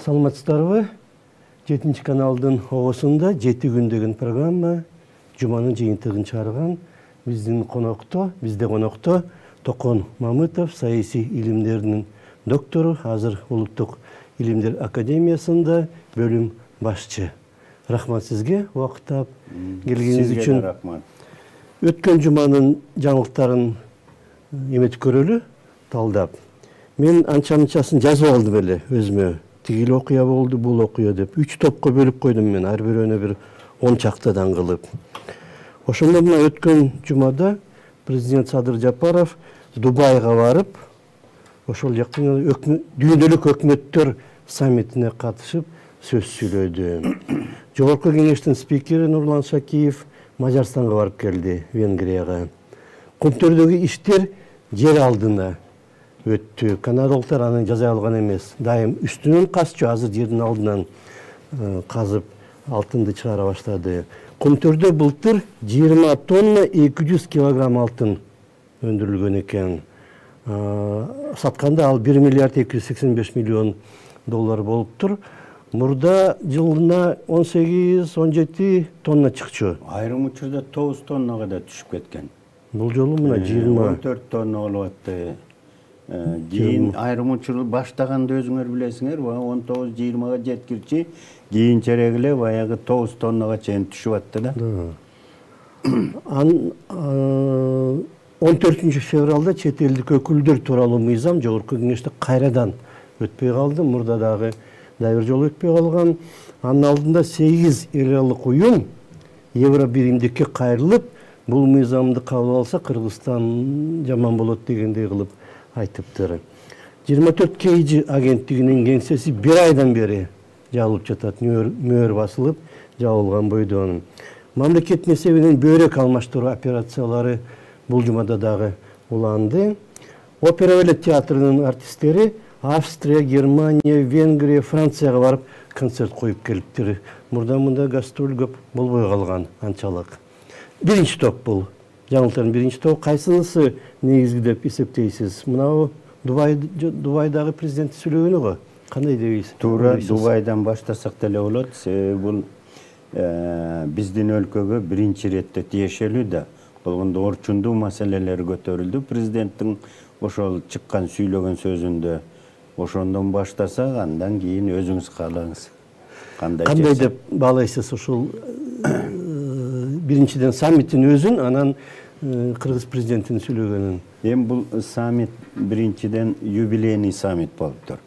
Саламатсыздарбы? 7 каналдын оосунда 7 күн деген программа жуманын жыйынтыгын чыгарган. Бизде конокто Токон Мамытов, саясий илимдеринин доктору, азыр Улуттук илимдер академиясында бөлүм башчы. Рахмат сизге убакыт таап келгениңиз үчүн. Рахмат. Өткөн жуманын жаңылыктарын эметип көрөлү, талдап. Мен анча-мынчасын жазып алдым эле өзүмө. Тигил окуя болду, бул окуя деп. 3 топко бөлүп койдум мен, ар бирөөнө бир 10 чактадан кылып. Ошондо мына өткөн жумада президент Садыр Жапаров Дубайга барып, ошол жактын дүйнөлүк өкмөттөр саммитине катышып сөз сүйлөдү. Жогорку кеңештин спикери Нурлан Шакиев Мажарстанга барып келди, Венгрияга. Көмтөрдөгү иштер жер алдына өттү. Канадалыктар аны жаза алган эмес. Дайым үстүнөн казчу, азыр жердин алдынан казып алтынды чыгара баштады. Көмтөрдө былтыр 20 тонна 200 килограмм алтын өндүрүлгөн экен. Сатканда ал 1 миллиард 285 миллион доллар болуптур. Мурда жылына 18-17 тонна чыкчу. Айрым учурда 9 тоннага да түшүп кеткен. Бул жолу мына 14 тонна болуп атты. Кийин айрым учур баштаганда өзүңөр билесиңер, 19-20га жеткирчи кийинчерээк эле баягы 9 тоннага чейин түшүп атты да. 14 февралда чет элдик өкүлдөр тууралуу мыйзам жогорку кеңеште кайрадан өтпөй калды. Мурда дагы бир жолу өтпөй калган. Анын алдында 8 эл аралык уюм евро биримдикке кайрылып, бул мыйзамды кабыл алса Кыргызстан жаман болот дегендей кылып айтыптыр. 24 KG агенттигинин кеңсеси 1 айдан бери жабылып жатат. Мөөр басылып жабылган бойдон. Мамлекеттин эсебинен бөйрөк алмаштыруу операциялары бул жумада дагы уланды. Опера балет театрынын артисттери Австрия, Германия, Венгрия, Францияга барып концерт коюп келиптир. Мурда гастроль көп болбой калган анчалык. Биринчи топ бул. Жаңылыктардын биринчи тобу кайсынысы негизги деп эсептейсиз? Мына Дубайдагы президент сүйлөгөнү го. Кандай дейсиз? Туура Дубайдан баштасак деле болот. Бул биздин өлкөгө биринчи иретте тиешелүү да. Болгондо орчундуу маселелер көтөрүлдү. Президенттин ошол чыккан сүйлөгөн сөзүндө ошондон баштасак, андан кийин өзүңүз каалаңыз. Кандай деп баалайсыз ошол биринчиден саммиттин өзүн, анан Кыргыз президентинин сүйлөгөнүн? Эми бул саммит биринчиден юбилейный саммит болуптур.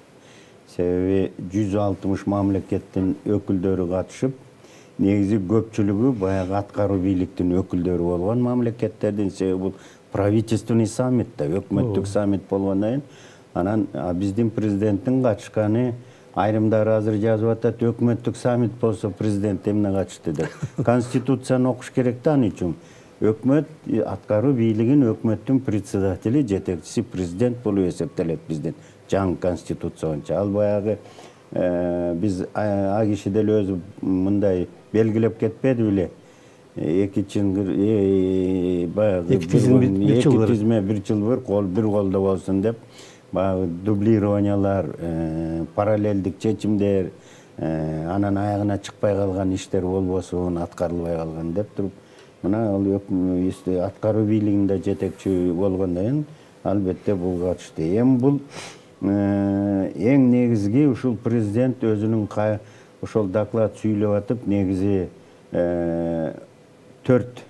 Себеби 160 мамлекеттин өкүлдөрү катышып, негизи көпчүлүгү баягы аткаруу бийликтин өкүлдөрү болгон мамлекеттердин. Себеби бул правительственный саммит да, өкмөттүк саммит болгондон кийин анан биздин президенттин катышканы, айрымдары азыр жазып атат, өкмөттүк саммит болсо президент эмне катышты деп. Конституцияны окуш керек да аны үчүн. Өкмөт аткаруу бийлигин өкмөттүн председатели, жетекчиси президент болуп эсептелет биздин жаңы конституция боюнча. Ал баягы биз а киши деле өзү мындай белгилеп кетпеди беле. Эки тизме бир жыл бир колдо болсун деп. Баягы дублированиялар, параллелдик чечимдер, анан аягына чыкпай калган иштер болбосун, аткарылбай калган деп туруп, мына ал аткаруу бийлигинде жетекчи болгондон кийин албетте бул катышты. Эми бул эң негизги ушул президент өзүнүн ошол доклад сүйлөп атып, негизи 4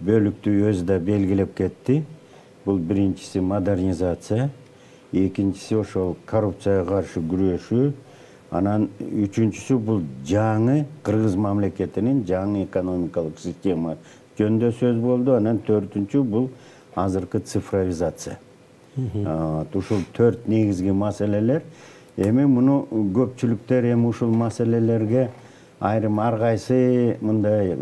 бөлүктү өзү да белгилеп кетти. Бул биринчиси модернизация, экинчиси ошол коррупцияга каршы күрөшүү, анан үчүнчүсү бул жаңы Кыргыз мамлекетинин жаңы экономикалык система жөнүндө сөз болду. Анан төртүнчү бул азыркы цифровизация. Ушул 4 негизги маселелер. Эми муну көпчүлүктөр эми ушул маселелерге айрым ар кайсы мындай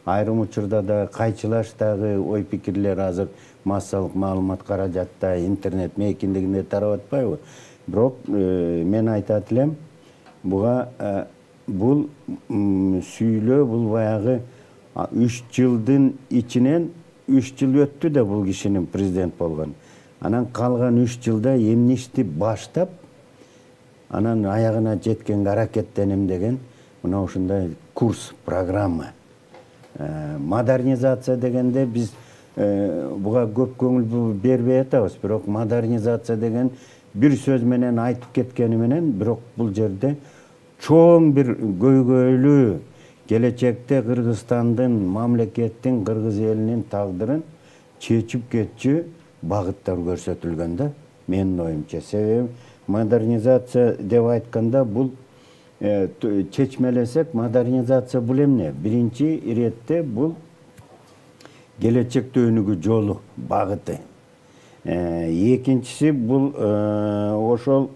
айрым учурда да кайчылаштагы ой пикирлер азыр массалык маалымат каражатта, интернет мейкиндигинде тарап атпайбы? Бирок мен айтат элем, бул сүйлөө бул баягы 3 жылдын ичинен 3 жыл өттү да бул кишинин президент болгон. Анан калган 3 жылда эмне ишти баштап, анан аягына жеткенге аракеттенем деген мына ушундай курс, программа. Модернизация дегенде биз буга көп көңүл бербей атабыз, бирок модернизация деген бир сөз менен айтып кеткени менен, бирок бул жерде чоң бир көйгөйлүү келечекте Кыргызстандын, мамлекеттин, Кыргыз элинин тагдырын чечип кетчү багыттар көрсөтүлгөн да, менин оюмча. Себеби модернизация деп айтканда бул чечмелесек, модернизация бул эмне? Биринчи иретте бул келечекте өнүгүү жолу, багыты. Экинчиси бул ошол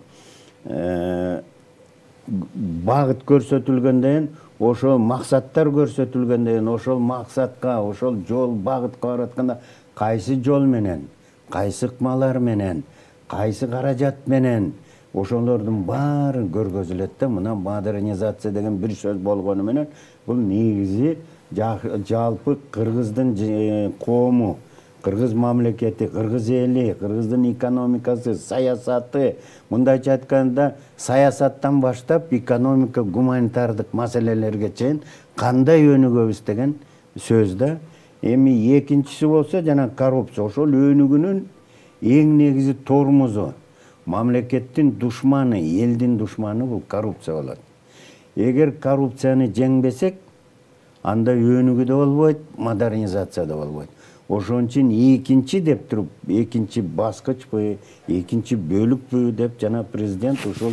багыт көрсөтүлгөндөн, ошол максаттар көрсөтүлгөндөн, ошол максатка, ошол жол багытка баратканда кайсы жол менен, кайсы ыкмалар менен, кайсы каражат менен ошолордун баары көргөзүлөт да. Мына модернизация деген бир сөз болгону менен бул негизи жалпы Кыргыздын коому, Кыргыз мамлекети, Кыргыз эли, Кыргыздын экономикасы, саясаты, мындайча айтканда саясаттан баштап экономика, гуманитардык маселелерге чейин кандай өнүгөбүз деген сөз да. Эми экинчиси болсо жана коррупция. Ошол өнүгүүнүн эң негизи тормозу, мамлекеттин душманы, элдин душманы бул коррупция болот. Эгер коррупцияны жеңбесек, анда өнүгүү да болбойт, модернизация да болбойт. Ошон үчүн экинчи деп туруп, экинчи баскычпы, экинчи бөлүкпү деп жана президент ушул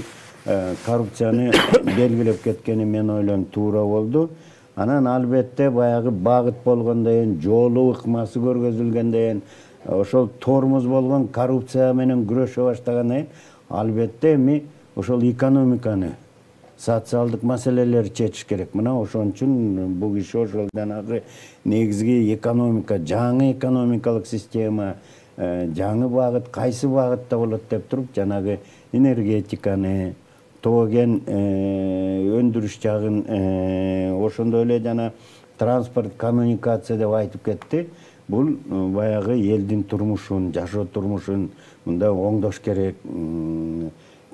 коррупцияны белгилеп кеткени мен ойлойм туура болду. Анан албетте баягы багыт болгондон кийин, жолу ыкмасы көргөзүлгөндөн кийин, ошол тормоз болгон коррупция менен күрөшө баштагандан кийин, албетте эми ошол экономиканы, социалдык маселелерди чечиш керек. Мына ошон үчүн бул киши ошол жанагы негизги экономика, жаңы экономикалык система, жаңы багыт, кайсы багытта болот деп туруп, жанагы энергетиканы, тоген өндүрүш жагын, ошондой эле жана транспорт, коммуникация деп айтып кетти. Бул баягы элдин турмушун, жашоо турмушун мында оңдош керек.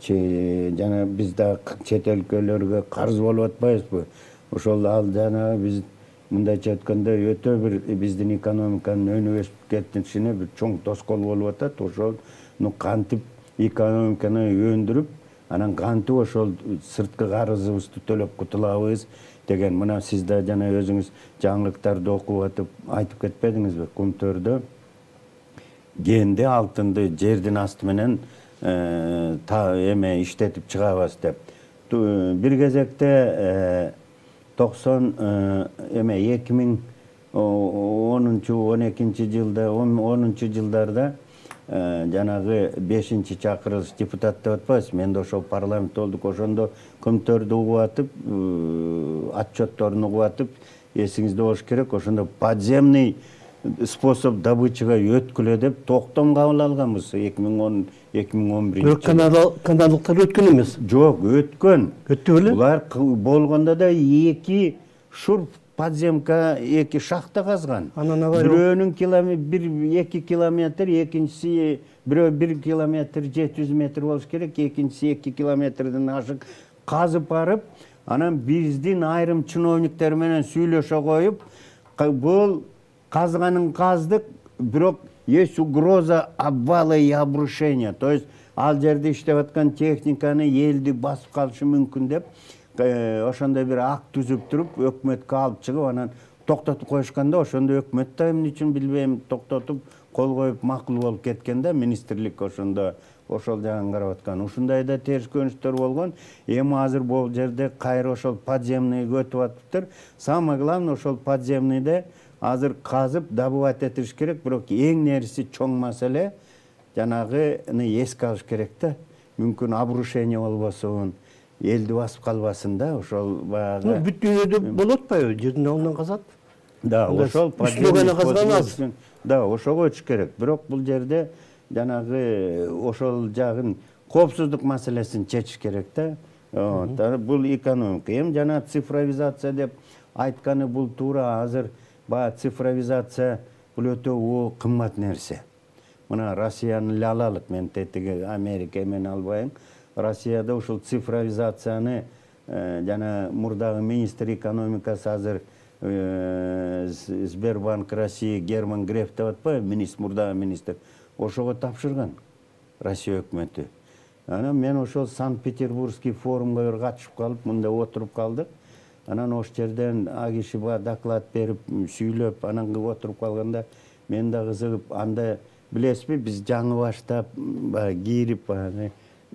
Жана биз да чет өлкөлөргө карыз болуп атпайбызбы? Ошол ал жана биз мындайча айтканда өтө бир биздин экономиканын өнүгүп кетишине бир чоң тоскоол болуп атат. Ошону кантип экономиканы өндүрүп, анан кантип ошол сырткы карызыбызды төлөп кутулабыз деген. Мына сиз да жана өзүңүз жаңылыктарды окуп атып айтып кетпедиңизби? Кумтөрдө кенди, алтынды жердин асты менен эме иштетип чыгабыз деп. Бир кезекте 2010-12 жылда, 10 жылдарда жанагы 5-чакырылыш депутат деп атпайбыз. Мен да ошол парламент болдук. Ошондо көмтөрдү угуп атып, отчетторун угуп атып, эсиңизде болуш керек. Ошондо подземный способ добычага өткүлө деп токтом кабыл алганбыз 2010-2011. Бирок каналдыктар өткөн эмес. Жок, өткөн. Өттү беле? Булар болгондо да 2 шурп подземка, 2 шахта казган. Бирөөнүн 1-2 километр, экинчиси бирөө 1 километр 700 метр болуш керек, экинчиси 2 километрден ашык казып барып, анан биздин айрым чиновниктер менен сүйлөшө коюп, бул казганын каздык, бирок есть угроза обвала и обрушения. То есть ал жерде иштеп аткан техниканы элди басып калышы мүмкүн деп, ошондой бир акт түзүп туруп, өкмөткө алып чыгып, анан токтотуп коюшканда, ошондо өкмөт да эмне үчүн билбейм, токтотуп кол коюп макул болуп кеткен да, министрлик ошондо ошол жагын карап аткан. Ушундай да терс көрүнүштөр болгон. Эми азыр бул жерде кайра ошол подземныйга өтүп атыптыр. Самое главное, ошол подземныйда азыр казып, добывать этиш керек, бирок эң нерси чоң маселе жанагыны эске алыш керек да. Мүмкүн обрушение болбосун, элди басып калбасын да, ошол баягы. Бүт дүйнөдө болуп атпайбы? Жердин алдынан казат. Да, ошол подземный казган аз. Да, ошого өтүш керек. Бирок бул жерде жанагы ошол жагын коопсуздук маселесин чечиш керек да. Бул экономика. Эми жана цифровизация деп айтканы бул туура. Азыр баягы цифровизация бул өтө кымбат нерсе. Мына Россияны эле алалык, мен тетиги Америка мен албайм. Россияда ушул цифровизацияны жана мурдагы министр экономикасы азыр Сбербанк России Герман Греф деп атпайбы, мурдагы министр, ошого тапшырган Россия өкмөтү. Анан мен ошол Санкт-Петербургский форумга бир катышып калып, мында отуруп калдык. Анан ошол жерден киши доклад берип, сүйлөп, анан отуруп калганда мен да кызыгып, анда билесизби, биз жаңы баштап, кирип,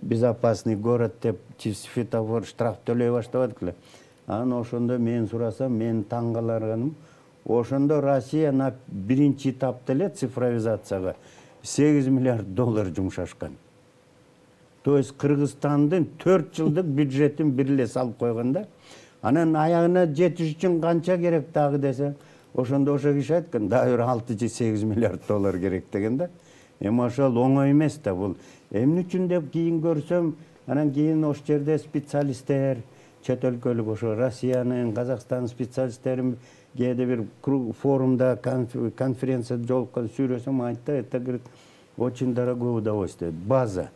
безопасный город деп светофор штраф төлөй баштабадык эле. Анан ошондо мен сурасам, мен таң каларганым, ошондо Россия на биринчи этапта эле цифровизацияга 8 миллиард доллар жумшашкан. То есть Кыргызстандын 4 жылдык бюджетин бир эле салып койгонда, анан аягына жетиш үчүн канча керек дагы десе, ошондо ошо киши айткан, дагы бир 6-8 миллиард доллар керек деген да. Эми ошол оңой эмес да бул. Эмне үчүн деп кийин көрсөм, анан кийин ошол жерде специалисттер, чет өлкөлүк ошо Россиянын, Казакстандын специалисттери кээде бир форумда, конференцияда жолуккан сүйлөсөм, айтты, это говорит, очень дорогое удовольствие, база.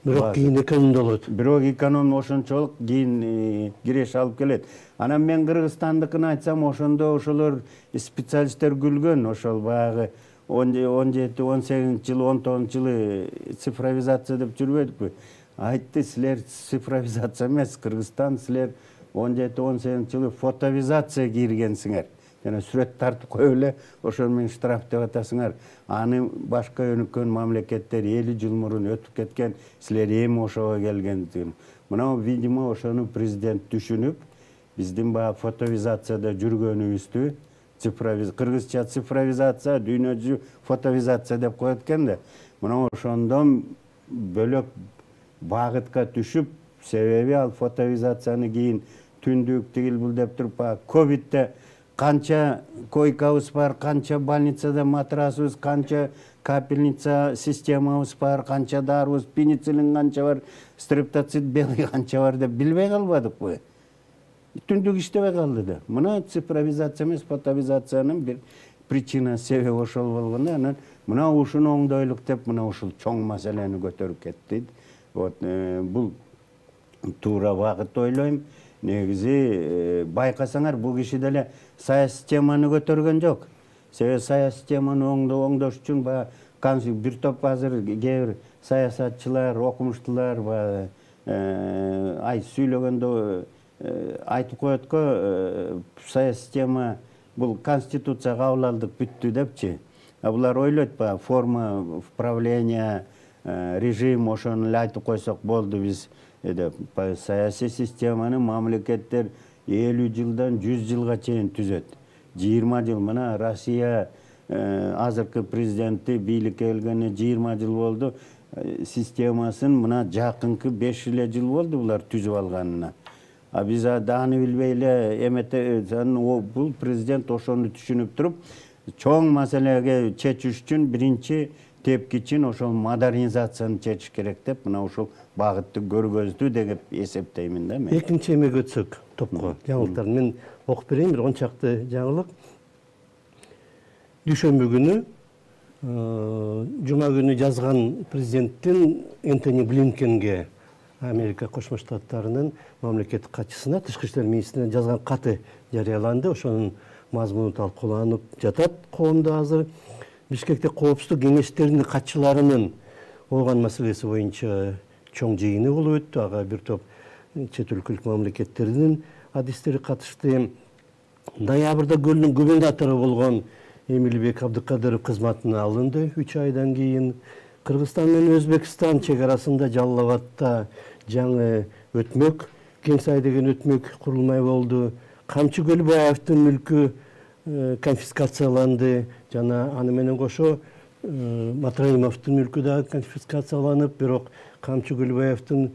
Бирок кийин экономия болот. Бирок экономия ошончолук кийин киреш алып келет. Анан мен Кыргызстандыкын айтсам, ошондо ошолор специалисттер күлгөн, ошол баягы 17-18 жыл, 19 жылы цифровизация деп жүрбөдүкпү? Айтты, силер цифровизация эмес, Кыргызстан, силер 17-18 жылы фотовизация киргенсиңер. Жана сүрөт тартып коюп эле, ошол менен штраф деп атасыңар. Аны башка өнүккөн мамлекеттер 50 жыл мурун өтүп кеткен, силер эми ошого келгендигин. Мына, видимо, ошону президент түшүнүп, биздин баягы фотовизацияда жүргөнүбүздү, кыргызча цифровизация, дүйнө жүзү фотовизация деп коет экен да. Мына ошондон бөлөк багытка түшүп, себеби ал фотовизацияны кийин түндүк тигил бул деп туруп, ковидте канча койкабыз бар, канча больницада матрасыбыз, канча капельница системабыз бар, канча дарыбыз, пенициллин канча бар, стрептоцит белый канча бар деп билбей калбадыкпы? Түндүк иштебей калды да. Мына цифровизация эмес, фотовизациянын бир причина, себеби ошол болгондо, анан мына ушуну оңдойлук деп, мына ушул чоң маселени көтөрүп кетти. Вот бул туура багыт ойлойм. Негизи байкасаңар, бул киши деле саясий теманы көтөргөн жок. Себеби саясий теманы оңдош үчүн бир топ азыр кээ бир саясатчылар, окумуштуулар сүйлөгөндө айтып коет го, саясий тема бул конституция кабыл алдык, бүттү депчи. Булар ойлойт, форма правления, режим, ошону эле айтып койсок болду биз деп. Саясий системаны мамлекеттер 50 жылдан 100 жылга чейин түзөт. 20 жыл, мына Россия азыркы президенти бийликке келгенине 20 жыл болду. Системасын мына жакынкы 5 жыл болду булар түзүп алганына. Биз аны билбей эле эмете, бул президент ошону түшүнүп туруп, чоң маселеге чечиш үчүн биринчи тепкичин ошол модернизацияны чечиш керек деп, мына ошол багытты көргөздү деп эсептеймин да мен. Экинчи эмеге өтсөк, топко жаңылыктар. Мен окуп берейин бир 10 чакты жаңылык. Дүйшөмбү күнү, жума күнү жазган президенттин Энтони Блинкенге, Америка Кошмо Штаттарынын мамлекеттик катчысына, тышкы иштер министрине жазган каты жарыяланды. Ошонун мазмуну талкууланып жатат коомдо азыр. Бишкекте коопсуздук кеңештеринин катчыларынын болгон маселеси боюнча чоң жыйыны болуп өттү. Ага бир топ чет өлкөлүк мамлекеттердин адистери катышты. Ноябрда көлүнүн губернатору болгон Эмилбек Абдыкадыров кызматына алынды 3 айдан кийин. Кыргызстан менен Өзбекстан чек арасында Жалал Абадта жаңы өтмөк, Кеңсай деген өтмөк курулмай болду. Камчы Көлбаевдин мүлкү конфискацияланды. Жана аны менен кошо Матраимовдун мүлкү да конфискацияланып, бирок Камчы Көлбаевдин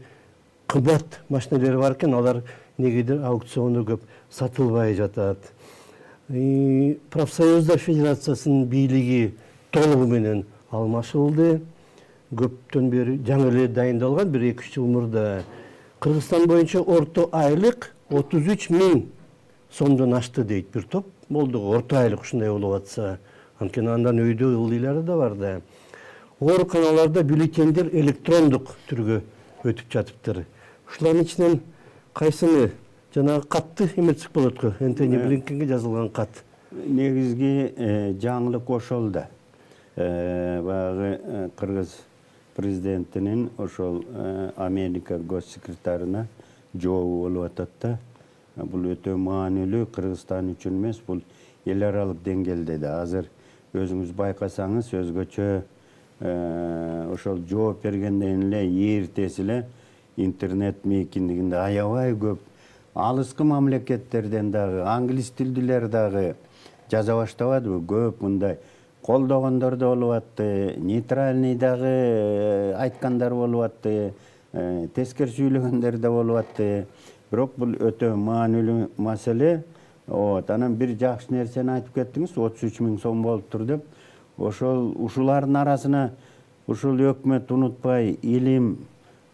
кымбат машинелери бар экен, алар негедир аукциондо көп сатылбай жатат. Профсоюздар Федерациясынын бийлиги толугу менен алмашылды. Көптөн бери жаңы эле дайындалган, бир 2-3 жыл мурда Кыргызстан боюнча орто айлык 33 000 сомдон ашты дейт бир топ. Болду орто айлык ушундай болуп атса, анткени андан өйдө ылдыйлары да бар да. Ооруканаларда бюллетендер электрондук түргө өтүп жатыптыр. Ушулардын ичинен кайсыны жанагы катты эметсек болот го? Энтони Блинкенге жазылган кат. Негизги жаңылык ошол да. Баягы Кыргыз президентинин ошол Америка госсекретарына жообу болуп атат да. Бул өтө маанилүү Кыргызстан үчүн эмес, бул эл аралык деңгээлде да. Азыр өзүңүз байкасаңыз, өзгөчө ошол жооп бергенден эле эртеси эле интернет мейкиндигинде аябай көп алыскы мамлекеттерден дагы, англис тилдүүлөр дагы жаза баштабадыбы? Көп мындай колдогондор да болуп атты, нейтральный дагы айткандар болуп атты, тескер сүйлөгөндөр да болуп атты. Бирок бул өтө маанилүү маселе. Анан бир жакшы нерсени айтып кеттиңиз, 33 000 сом болуптур деп. Ушулардын арасына ушул өкмөт унутпай илим,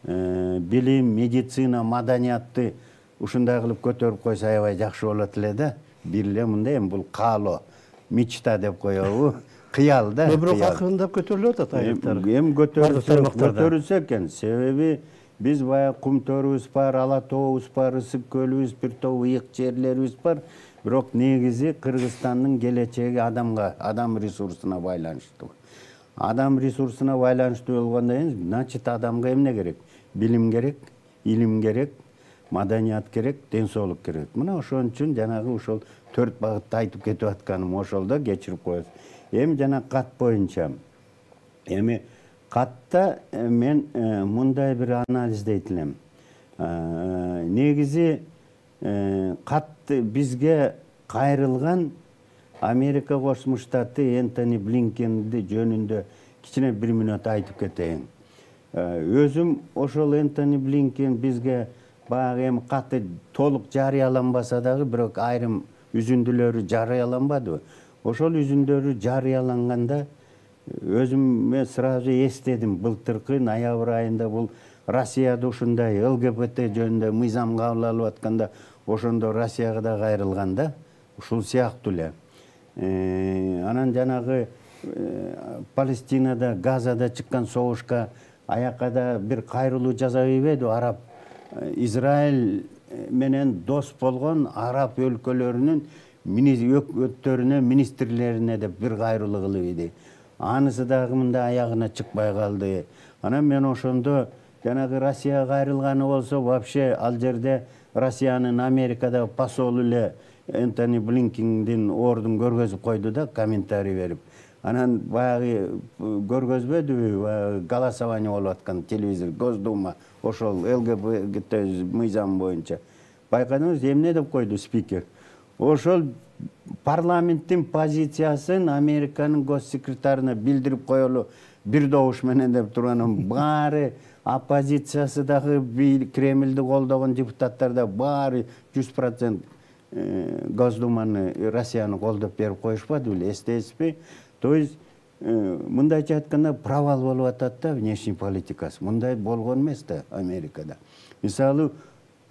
билим, медицина, маданиятты ушундай кылып көтөрүп койсо аябай жакшы болот эле да. Бир эле мындай бул каало, мечта деп коебу, кыял да. Бирок акырындап көтөрүлүп атат айлыктар. Эми көтөрүлсө экен. Себеби биз бая кум төрүбүз бар, ала тообуз бар, ысык көлүбүз, бир топ ыйык жерлерибиз бар. Бирок негизи Кыргызстандын келечеги адамга, адам ресурсуна байланыштуу. Адам ресурсуна байланыштуу болгондон кийин, значит адамга эмне керек? Билим керек, илим керек, маданият керек, ден соолук керек. Мына ошон үчүн жанагы ошол 4 багытты айтып кетип атканым ошолдо кечирип коебуз. Эми жана кат боюнча. Эми катта мен мындай бир анализдейт элем. Негизи кат бизге кайрылган Америка Кошмо Штаты Энтони Блинкенди жөнүндө кичине 1 мүнөт айтып кетейин. Өзүм ошол Энтони Блинкен бизге баягы эми каты толук жарыяланбаса дагы, бирок айрым үзүндүлөрү жарыяланбадыбы? Ошол үзүндөрү жарыяланганда өзүм сразу эстедим. Былтыркы ноябрь айында бул Россияда ушундай ЛГБТ жөнүндө мыйзам кабыл алып атканда, ошондо Россияга да кайрылган да. Ушул сыяктуу эле. Анан жанагы Палестинада, Газада чыккан согушка аякка да бир кайрылуу жасабай берди. Араб Израиль менен дос болгон араб өлкөлөрүнүн өкмөттөрүнө, министрлерине деп бир кайрылуу кылып иди. Анысы дагы мындай аягына чыкпай калды. Анан мен ошондо жанагы Россияга кайрылганы болсо, вообще ал жерде Россиянын Америкада посолу эле Энтони Блинкендин ордун көргөзүп койду да, комментарий берип. Анан баягы көргөзбөдүбү, голосование болуп аткан телевизор, Госдума, ошол ЛГБТ мыйзам боюнча. Байкадыңыз, эмне деп койду спикер? Ошол парламенттин позициясын Американын госсекретарына билдирип коелу бир добуш менен деп турганын баары оппозициясы дагы, Кремльди колдогон депутаттар да баары 100% Госдуманы, Россияны колдоп берип коюшпады беле, эстейсизби? То есть мындайча айтканда провал болуп атат да внешний политикасы. Мындай болгон эмес да Америкада. Мисалы,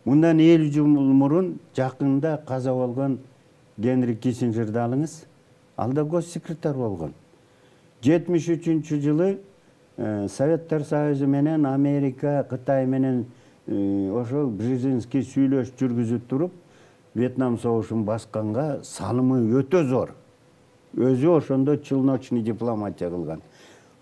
мындан 50 жыл мурун жакында каза болгон Генри Киссинджерди алыңыз. Ал да госсекретар болгон. 73-жылы Советтер Союзу менен Америка, Кытай менен ошол Брежинский сүйлөш жүргүзүп туруп, Вьетнам согушун басканга салымы өтө зор. Өзү ошондо челночный дипломатия кылган.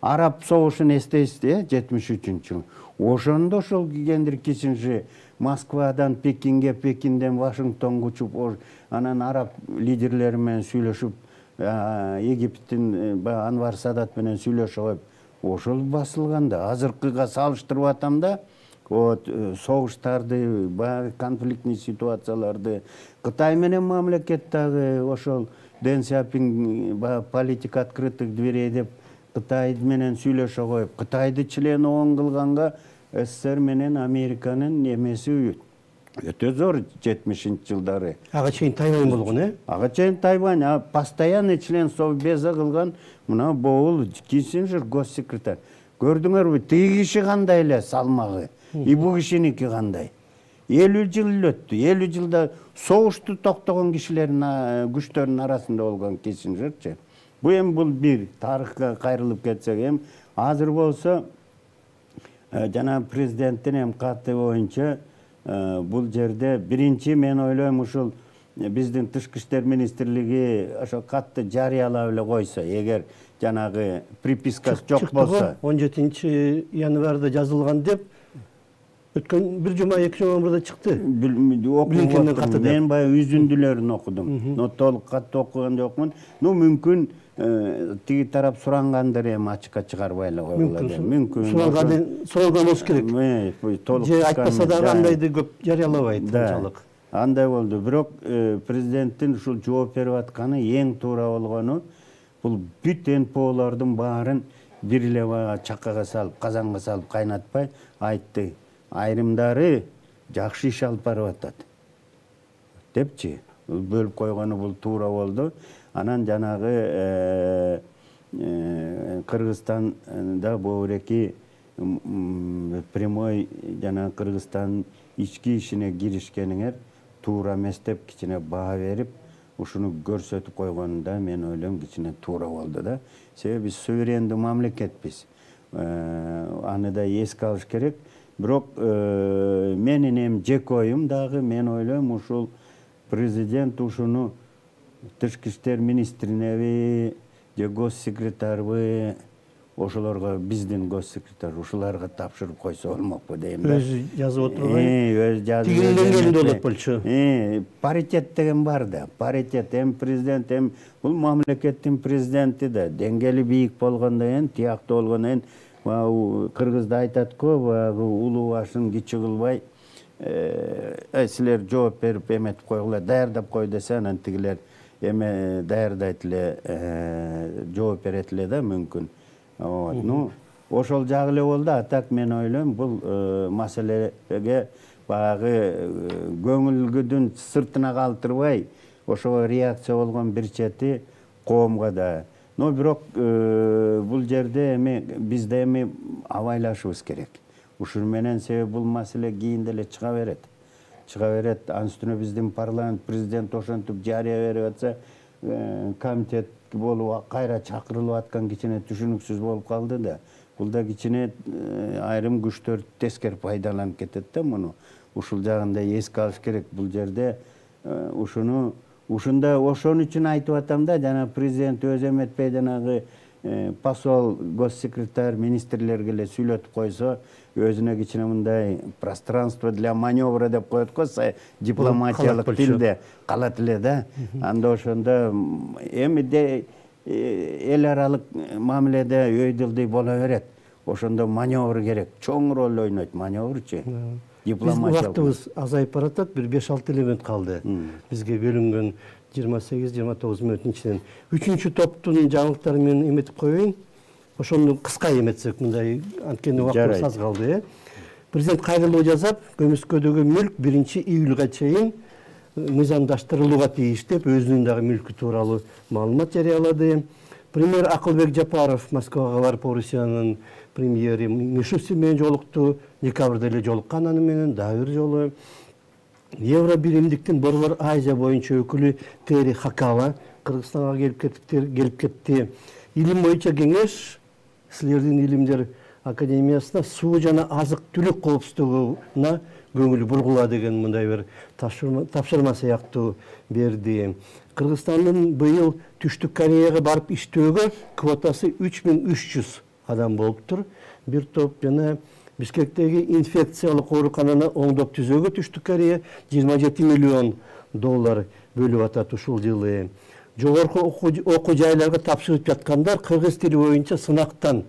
Араб согушун эстейсизби, 73-жылы. Ошондо ошол Генри Киссинджер Москвадан Пекинге, Пекинден Вашингтонго учуп, анан араб лидерлери менен сүйлөшүп, Египтин Анвар Садат менен сүйлөшүп коюп, ошол басылган да. Азыркыга салыштырып атам да, согуштарды, конфликтный ситуацияларды, Кытай менен мамлекет дагы ошол Дэн Сяопин политика открытых дверей деп Кытай менен сүйлөшө коюп, Кытайды член оң кылганга СССР менен Американын немеси өтө зор 70-жылдары. Ага чейин Тайвань болгон, Ага чейин Тайвань, постоянный член Совбеза кылган мына Боул Киссинджер госсекретарь. Көрдүңөрбү, тиги киши кандай эле салмагы, бул кишиники кандай. 50 жыл өттү. 50 жылда согушту токтогон кишилердин күчтөрүнүн арасында болгон Киссинджерчи. Бул эми бул бир тарыхка кайрылып кетсек, эми азыр болсо Jana prezidentin hem katı boyunca bul жерде birinci men oylayım uşul bizdin Tышкы иштер министрлиги ошо катты жарыялап эле койсо, эгер жанагы припискасы жок болсо. 17 январда жазылган деп өткөн bir жума 2 жума мурда чыкты. Блинкенден каты деп. Мен баягы үзүндүлөрүн окудум. Но толук катты окуган жокмун. Ну мүмкүн тиги тарап сурангандыр эми ачыкка чыгарбай эле койгула. Мүмкүн. Суранган болуш керек. Же айтпаса дагы андайды көп жарыялабайт анчалык. Андай болду. Бирок президенттин ушул жооп берип атканы эң туура болгону бул бүт НПОлордун баарын бир эле чаккага салып, казанга салып кайнатпай айтты. Айрымдары жакшы иш алып барып атат депчи. Бөлүп койгону бул туура болду. Анан жанагы Кыргызстанда бөбүреки прямой жана Кыргызстан ички ишине киришкениңер туура эмес деп кичине баа берип, ушуну көрсөтүп койгонунда мен ойлойм кичине туура болду да. Себеби биз суверендүү мамлекетпиз. Аны да эске алыш керек. Бирок менин эми жеке оюм дагы мен ойлойм ушул президент ушуну Тышкы иштер министринеби же госсекретарбы ошолорго биздин госсекретар ушуларга тапшырып койсо болмокпу дейм да. Өзү жазып отурган. Өзү жазып. Тигилден болот болчу. Паритет деген бар да. Паритет эми президент эми бул мамлекеттин президенти да деңгээли бийик болгондон кийин, тияктуу болгондон кийин Кыргызда айтат го, баягы улуу башын кичи кылбай силер жооп берип эметип койгула, даярдап кой десе анан тигилер эме даярдайт эле, жооп берет эле да мүмкүн. Ну, ошол жагы эле болду. А так мен ойлойм бул маселеге баягы көңүлгүдүн сыртына калтырбай, ошого реакция болгон бир чети коомго да. Но бирок бул жерде эми бизде эми абайлашыбыз керек. Ушун менен себеби бул маселе кийин деле чыга берет. Анын үстүнө биздин парламент президент ошентип жарыя берип атса, комитет болуп кайра чакырылып аткан кичине түшүнүксүз болуп калды да. Бул да кичине айрым күчтөр тескери пайдаланып кетет да муну. Ушул жагында эске алыш керек. Бул жерде ушунда ошон үчүн айтып атам да, жана президент өзү эметпей жанагы посол, госсекретарь, министрлерге эле сүйлөтүп койсо, өзүнө кичине мындай пространство для маневра деп коет го, дипломатиялык тилде калат эле да. Анда ошондо эми эл аралык мамиледе өйдүлдүй бола берет. Ошондо маневр керек. Чоң роль ойнойт маневрчу. Дипломатиялык. Убактыбыз азайып баратат, бир 5-6 элемент калды. Бизге бөлүнгөн 28-29 мүнөттүн ичинен. Үчүнчү топтун жаңылыктары менен эметип коеюн. Ошону кыска эметсек, мындай анткени убактыбыз аз калды. Президент кайрылуу жасап, көмүскөдөгү мүлк 1-июлга чейин мыйзамдаштырылууга тийиш деп өзүнүн дагы мүлкү тууралуу маалымат жарыялады. Премьер Акылбек Жапаров Москвага барып Орусиянын премьери Мишустин менен жолукту. Декабрда эле жолуккан аны менен дагы бир жолу. Евро биримдиктин Борбор Азия боюнча өкүлү Тери Хакава Кыргызстанга келип кетти. Илим боюнча кеңеш, силердин илимдер академиясына суу жана азык-түлүк коопсуздугуна көңүл бургула деген мындай бир тапшырма сыяктуу берди. Кыргызстандын быйыл Түштүк Кореяга барып иштөөгө квотасы 3300 адам болуптур. Бир топ жана Бишкектеги инфекциялык оорукананы оңдоп түзөөгө Түштүк Корея $27 миллион бөлүп атат ушул жылы. Жогорку окуу жайларга тапшырып жаткандар кыргыз тили боюнча сынактан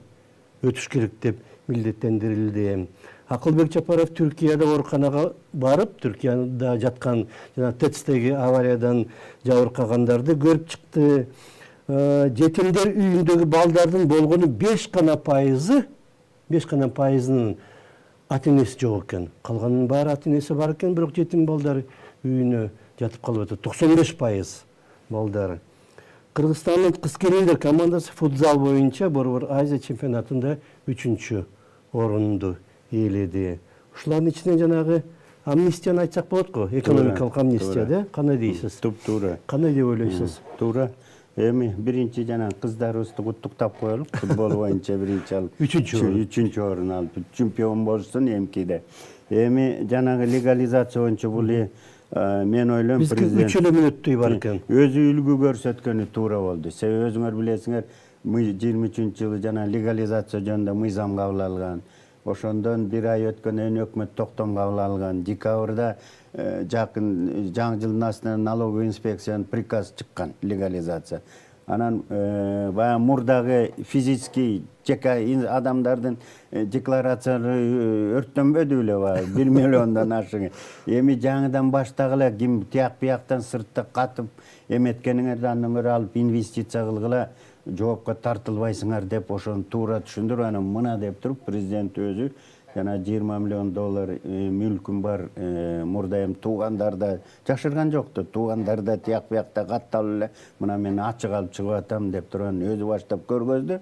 өтүш керек деп милдеттендирилди. Акылбек Жапаров Түркияда ооруканага барып, Түркияда жаткан жана ТЭЦтеги авариядан жабыркагандарды көрүп чыкты. Жетимдер үйүндөгү балдардын болгону 5% ата-энеси жок экен. Калганын баары ата-энеси бар экен, бирок жетим балдар үйүнө жатып калып атат. 95% балдар. Кыргызстандын кыз-келиндер командасы футзал боюнча Борбор Азия чемпионатында 3-чү орунду ээледи. Ушулардын ичинен жанагы амнистияны айтсак болот го, экономикалык амнистия да? Кандай дейсиз? Туура. Кандай деп ойлойсуз? Туура. Эми биринчи жана кыздарыбызды куттуктап коелук. Футбол боюнча биринчи алып, үчүнчү орун алып, чемпион болсун эмкиде. Эми жанагы легализация боюнча бул мен ойлойм президент 3 мүнөттөй бар экен. Өзү үлгү көрсөткөнү туура болду. Себеби өзүңөр билесиңер, 23-жылы жана легализация жөнүндө мыйзам кабыл алган. Ошондон бир ай өткөндөн өкмөт токтом кабыл алган. Декабрда жакын жаңы жылдын астынан налоговый инспекциянын приказ чыккан легализация. Анан баягы мурдагы физический адамдардын декларациялары өрттөнбөдү беле баягы 1 миллиондон ашыгы. Эми жаңыдан баштагыла ким тияк бияктан сыртта катып эметкениңерди андан көрө алып инвестиция кылгыла жоопко тартылбайсыңар деп ошону туура түшүндүрүп анан мына деп туруп президент өзү жана $20 миллион мүлкүм бар мурда эми туугандарда жашырган жокту. Туугандарда тияк биякта катталып эле мына мен ачык алып чыгып атам деп турган өзү баштап көргөздү.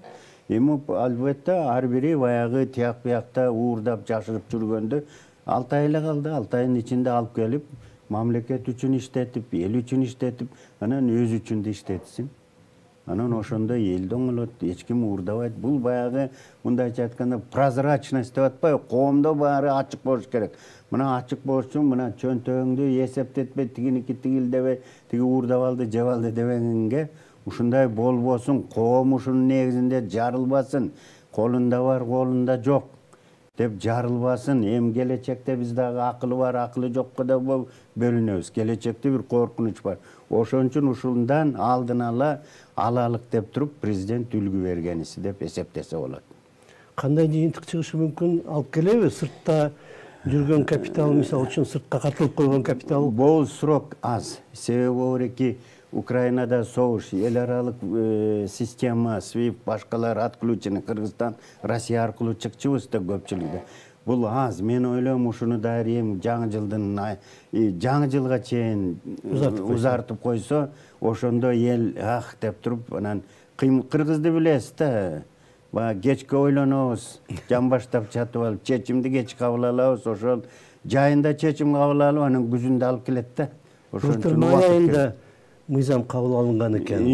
Эми албетте ар бири баягы тияк биякта уурдап жашырып жүргөндө 6 ай эле калды. 6 айдын ичинде алып келип мамлекет үчүн иштетип, эл үчүн иштетип, анан өзү үчүн да иштетсин. Анан ошондо эл доңолот, эч ким уурдабайт. Бул баягы мындайча айтканда прозрачность деп атпайбы, коомдо баары ачык болуш керек. Мына ачык болуш үчүн мына чөнтөгүңдү эсептетпей, тигиники тигилдебей, тиги уурдап алды, жеп алды дебегенге ушундай болбосун, коом ушунун негизинде жарылбасын. Колунда бар, колунда жок деп жарылбасын. Эми келечекте биз дагы акылы бар, акылы жокко да бөлүнөбүз. Келечекте бир коркунуч бар. Ошон үчүн ушундан алдын ала алалык деп туруп президент үлгү бергениси деп эсептесе болот. Кандай жыйынтык чыгышы мүмкүн алып келеби? Сыртта жүргөн капитал, мисалы үчүн сыртка катылып койгон капитал. Бул срок аз. Себеби ореки Украинада соғыш, ел аралык система, SWIFT, башкалар отключены, Кыргызстан, Россия аркылуу чыкчубуз да көпчүлүгү. Бул аз. Мен ойлойм ушуну дайыр эми жаңы жылга чейин узартып койсо, ошондо ел деп туруп анан кыргызды билесиз да. Баягы кечке ойлонобуз, жан баштап чатып алып, чечимди кеч кабыл алабыз, ошол жайында чечим кабыл алып, анан күзүндө алып келет да. Былтыр май айында мыйзам кабыл алынган экен.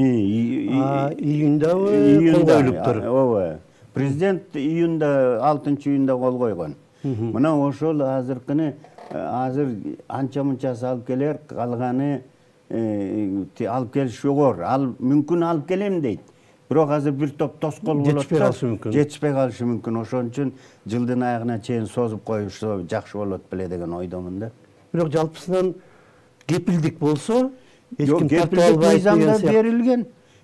Июньдабы кол коюлуптур. Ооба. Президент июнда 6-июнда кол койгон. Мына ошол азыр анча-мынчасы алып келер, калганы алып келиш жогор. Мүмкүн алып келем дейт. Бирок азыр бир топ тоскоол болот. Жетишпей калышы мүмкүн. Ошон үчүн жылдын аягына чейин созуп коюшса жакшы болот беле деген ойдомун да. Бирок жалпысынан кепилдик болсо, кепилдик мыйзамда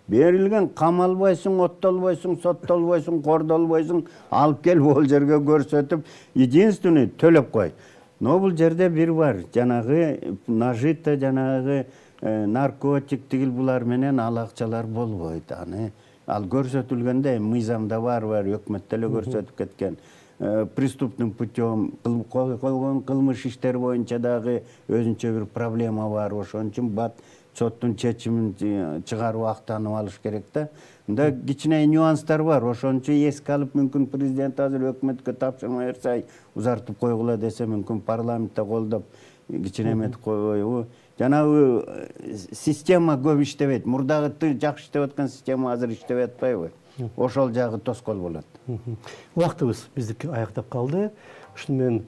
берилген, камалбайсың, оттолбойсуң, соттолбойсуң, кордолбойсуң, алып кел бул жерге көрсөтүп, единственный төлөп кой. Но бул жерде бир бар, жанагы нажито, жанагы наркотик тигил булар менен ал акчалар болбойт. Ал көрсөтүлгөндө мыйзамда бар, өкмөт деле көрсөтүп кеткен. Преступным путем койгон кылмыш иштер боюнча дагы өзүнчө бир проблема бар. Ошон үчүн бат соттун чечимин чыгарып актанып алыш керек да. Мында кичине нюанстар бар. Ошон үчүн эске алып мүмкүн президент азыр өкмөткө тапшырма берсе, узартып койгула десе мүмкүн парламентте колдоп кичине эметип койбойбу. Жанагы система көп иштебейт. Мурдагы жакшы иштеп аткан система азыр иштебей атпайбы? Ошол жагы тоскоол болот. Убактыбыз биздики аяктап калды. Ушуну менен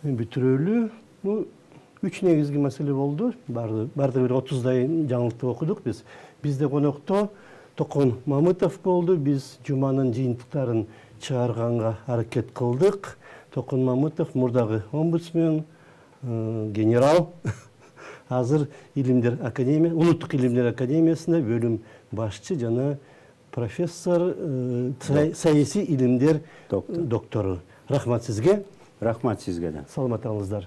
бүтүрөлү. 3 негизги маселе болду. Барды бир 30дай жаңылыкты окудук биз. Бизде конокто Токон Мамытов болду. Биз жуманын жыйынтыктарын чыгарганга аракет кылдык. Токон Мамытов мурдагы омбудсмен, генерал. Азыр Илимдер Академия, Улуттук Илимдер Академиясында бөлүм башчы жана профессор, саясий илимдер доктору. Рахмат сизге. Рахмат сизге да. Саламат болуңуздар.